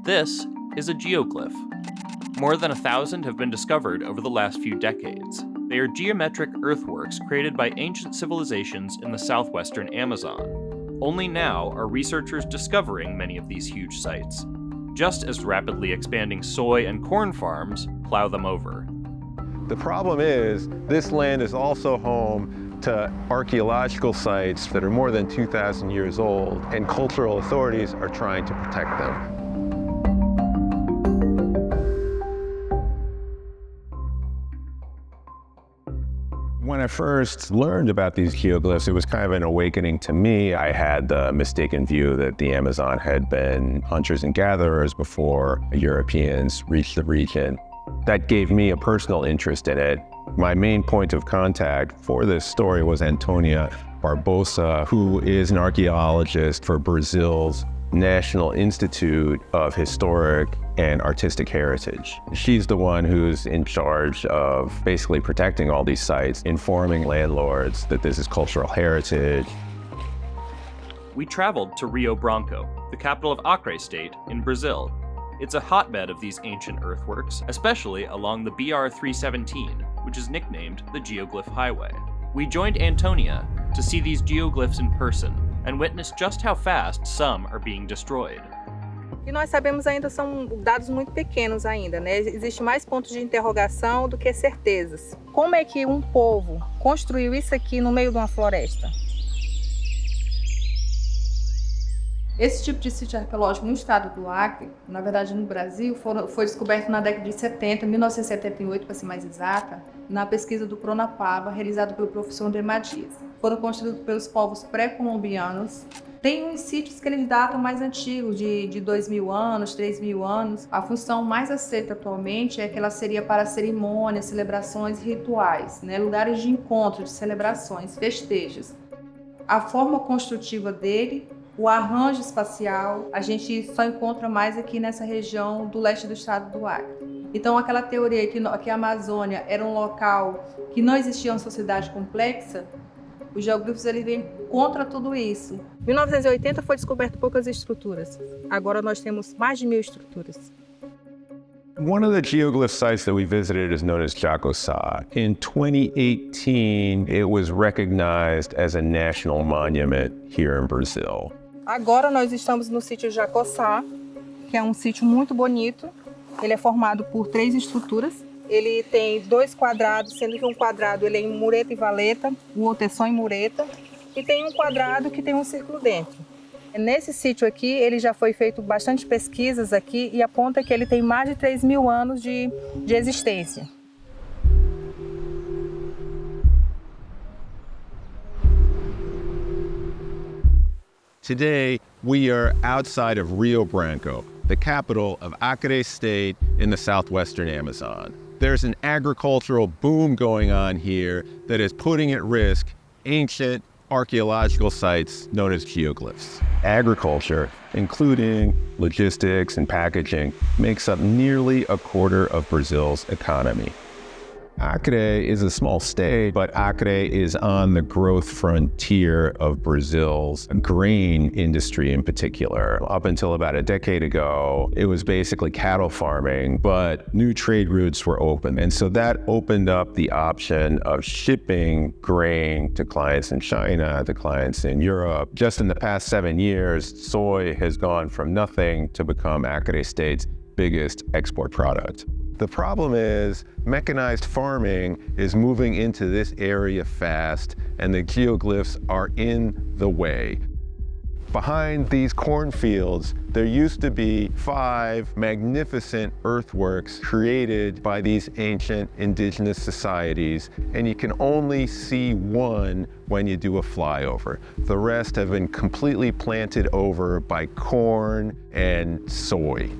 This is a geoglyph. More than 1,000 have been discovered over the last few decades. They are geometric earthworks created by ancient civilizations in the southwestern Amazon. Only now are researchers discovering many of these huge sites, just as rapidly expanding soy and corn farms plow them over. The problem is, this land is also home to archaeological sites that are more than 2,000 years old, and cultural authorities are trying to protect them. When I first learned about these geoglyphs, it was kind of an awakening to me. I had the mistaken view that the Amazon had been hunters and gatherers before Europeans reached the region. That gave me a personal interest in it. My main point of contact for this story was Antonia Barbosa, who is an archaeologist for Brazil's National Institute of Historic and Artistic Heritage. She's the one who's in charge of basically protecting all these sites, informing landlords that this is cultural heritage. We traveled to Rio Branco, the capital of Acre State in Brazil. It's a hotbed of these ancient earthworks, especially along the BR-317, which is nicknamed the Geoglyph Highway. We joined Antonia to see these geoglyphs in person and witness just how fast some are being destroyed. E nós sabemos ainda são dados muito pequenos ainda, né? Existe mais pontos de interrogação do que certezas. Como é que um povo construiu isso aqui no meio de uma floresta? Esse tipo de sítio arqueológico no estado do Acre, na verdade no Brasil, foi descoberto na década de 70, 1978 para ser mais exata, na pesquisa do Pronapaba, realizada pelo professor André Matias. Foram construídos pelos povos pré-colombianos. Tem uns sítios que eles datam mais antigos, de 2.000 anos, 3.000 anos. A função mais aceita atualmente é que ela seria para cerimônias, celebrações e rituais, né? Lugares de encontro, de celebrações, festejos. A forma construtiva dele, o arranjo espacial, a gente só encontra mais aqui nessa região do leste do estado do Acre. Então, aquela teoria que a Amazônia era um local que não existia uma sociedade complexa, os geoglyphs ele vem contra tudo isso. Em 1980 foi descoberto poucas estruturas. Agora nós temos mais de 1.000 estruturas. One of the geoglyph sites that we visited is known as Jacosá. In 2018, it was recognized as a national monument here in Brazil. Agora nós estamos no sítio Jacosá, que é um sítio muito bonito. Ele é formado por 3 estruturas. Ele tem 2 quadrados, sendo que um quadrado ele é em mureta e valeta, o outro é só em mureta. E tem um quadrado que tem um círculo dentro. Nesse sítio aqui, ele já foi feito bastante pesquisas aqui e aponta que ele tem mais de 3.000 anos de existência. Today, we are outside of Rio Branco, the capital of Acre State in the southwestern Amazon. There's an agricultural boom going on here that is putting at risk ancient archaeological sites known as geoglyphs. Agriculture, including logistics and packaging, makes up nearly a quarter of Brazil's economy. Acre is a small state, but Acre is on the growth frontier of Brazil's grain industry in particular. Up until about a decade ago, it was basically cattle farming, but new trade routes were open. And so that opened up the option of shipping grain to clients in China, to clients in Europe. Just in the past 7 years, soy has gone from nothing to become Acre State's biggest export product. The problem is mechanized farming is moving into this area fast, and the geoglyphs are in the way. Behind these cornfields, there used to be 5 magnificent earthworks created by these ancient indigenous societies, and you can only see one when you do a flyover. The rest have been completely planted over by corn and soy.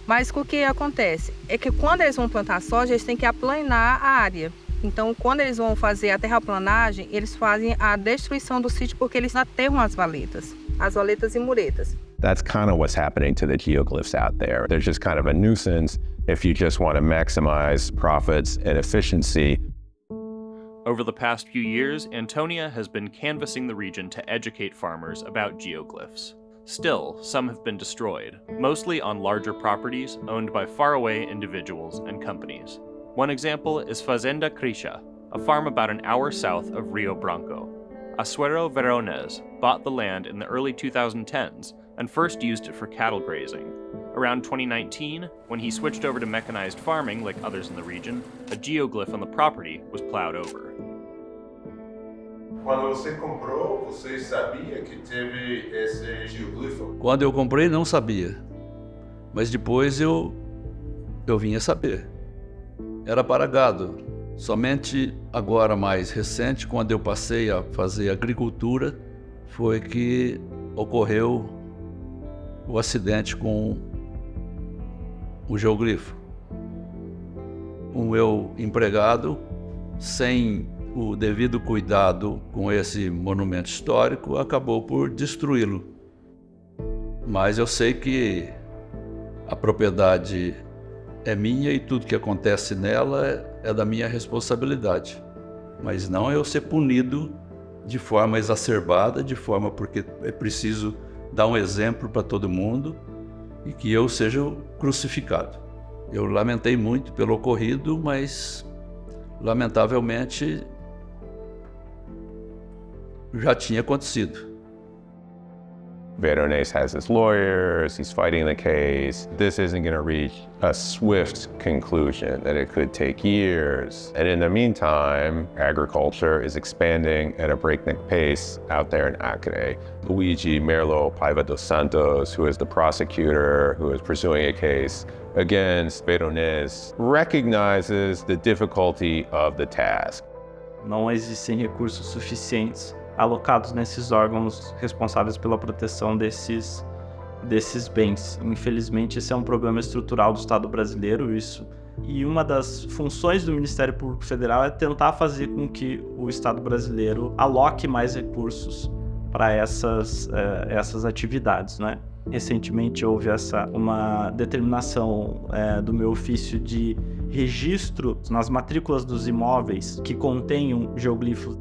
Mas o que acontece é que quando eles vão plantar soja, eles têm que aplanar a área. Então, quando eles vão fazer a terraplanagem, eles fazem a destruição do sítio porque eles aterram as valetas e muretas. That's kind of what's happening to the geoglyphs out there. They're just kind of a nuisance if you just want to maximize profits and efficiency. Over the past few years, Antonia has been canvassing the region to educate farmers about geoglyphs. Still, some have been destroyed, mostly on larger properties owned by faraway individuals and companies. One example is Fazenda Crisha, a farm about an hour south of Rio Branco. Assuero Veronez bought the land in the early 2010s and first used it for cattle grazing. Around 2019, when he switched over to mechanized farming like others in the region, a geoglyph on the property was plowed over. Quando você comprou, você sabia que teve esse geoglifo? Quando eu comprei, não sabia. Mas depois eu vim a saber. Era para gado. Somente agora, mais recente, quando eu passei a fazer agricultura, foi que ocorreu o acidente com o geoglifo. O meu empregado, sem o devido cuidado com esse monumento histórico, acabou por destruí-lo. Mas eu sei que a propriedade é minha e tudo que acontece nela é da minha responsabilidade. Mas não eu ser punido de forma exacerbada, de forma porque é preciso dar um exemplo para todo mundo e que eu seja crucificado. Eu lamentei muito pelo ocorrido, mas lamentavelmente já tinha acontecido. Veronez has his lawyers, he's fighting the case. This isn't going to reach a swift conclusion, that it could take years. And in the meantime, agriculture is expanding at a breakneck pace out there in Acre. Luigi Merlo Paiva dos Santos, who is the prosecutor who is pursuing a case against Veronez, recognizes the difficulty of the task. Não existem recursos suficientes alocados nesses órgãos responsáveis pela proteção desses bens. Infelizmente, esse é um problema estrutural do Estado brasileiro, e uma das funções do Ministério Público Federal é tentar fazer com que o Estado brasileiro aloque mais recursos para essas atividades, né? Recentemente houve uma determinação do meu ofício de registro nas matrículas dos imóveis que contenham geoglifos.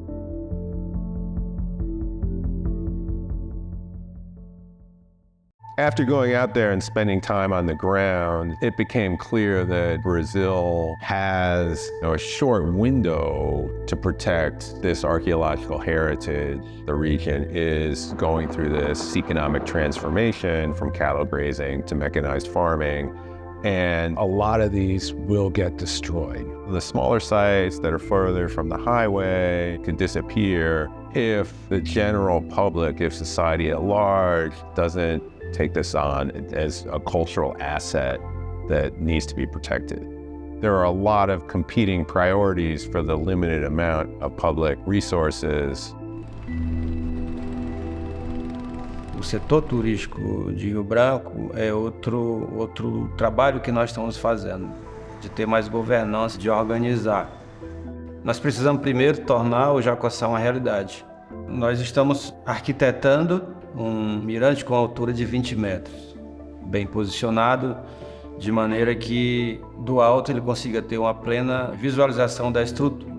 After going out there and spending time on the ground, it became clear that Brazil has a short window to protect this archaeological heritage. The region is going through this economic transformation from cattle grazing to mechanized farming, and a lot of these will get destroyed. The smaller sites that are further from the highway could disappear if the general public, if society at large doesn't take this on as a cultural asset that needs to be protected. There are a lot of competing priorities for the limited amount of public resources. O setor turístico de Rio Branco é outro trabalho que nós estamos fazendo, de ter mais governança, de organizar. Nós precisamos primeiro tornar o Jacossá uma realidade. Nós estamos arquitetando um mirante com altura de 20 metros, bem posicionado, de maneira que do alto ele consiga ter uma plena visualização da estrutura.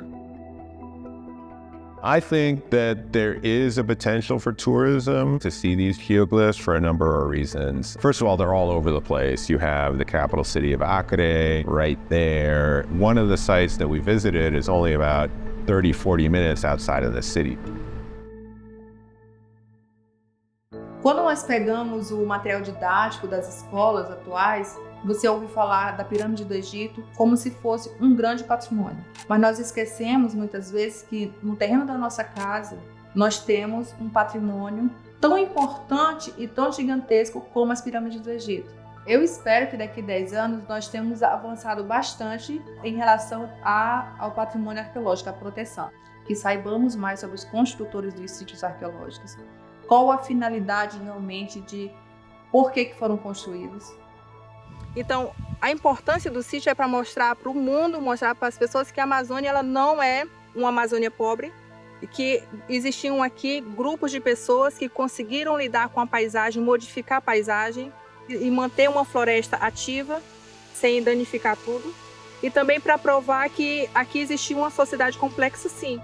I think that there is a potential for tourism to see these geoglyphs for a number of reasons. First of all, they're all over the place. You have the capital city of Acre right there. One of the sites that we visited is only about 30-40 minutes outside of the city. Quando nós pegamos o material didático das escolas atuais, você ouve falar da pirâmide do Egito como se fosse um grande patrimônio. Mas nós esquecemos muitas vezes que no terreno da nossa casa nós temos um patrimônio tão importante e tão gigantesco como as pirâmides do Egito. Eu espero que daqui a 10 anos nós tenhamos avançado bastante em relação ao patrimônio arqueológico, à proteção. Que saibamos mais sobre os construtores dos sítios arqueológicos. Qual a finalidade realmente de por que foram construídos. Então, a importância do sítio é para mostrar para o mundo, mostrar para as pessoas que a Amazônia ela não é uma Amazônia pobre e que existiam aqui grupos de pessoas que conseguiram lidar com a paisagem, modificar a paisagem e manter uma floresta ativa sem danificar tudo. E também para provar que aqui existia uma sociedade complexa, sim.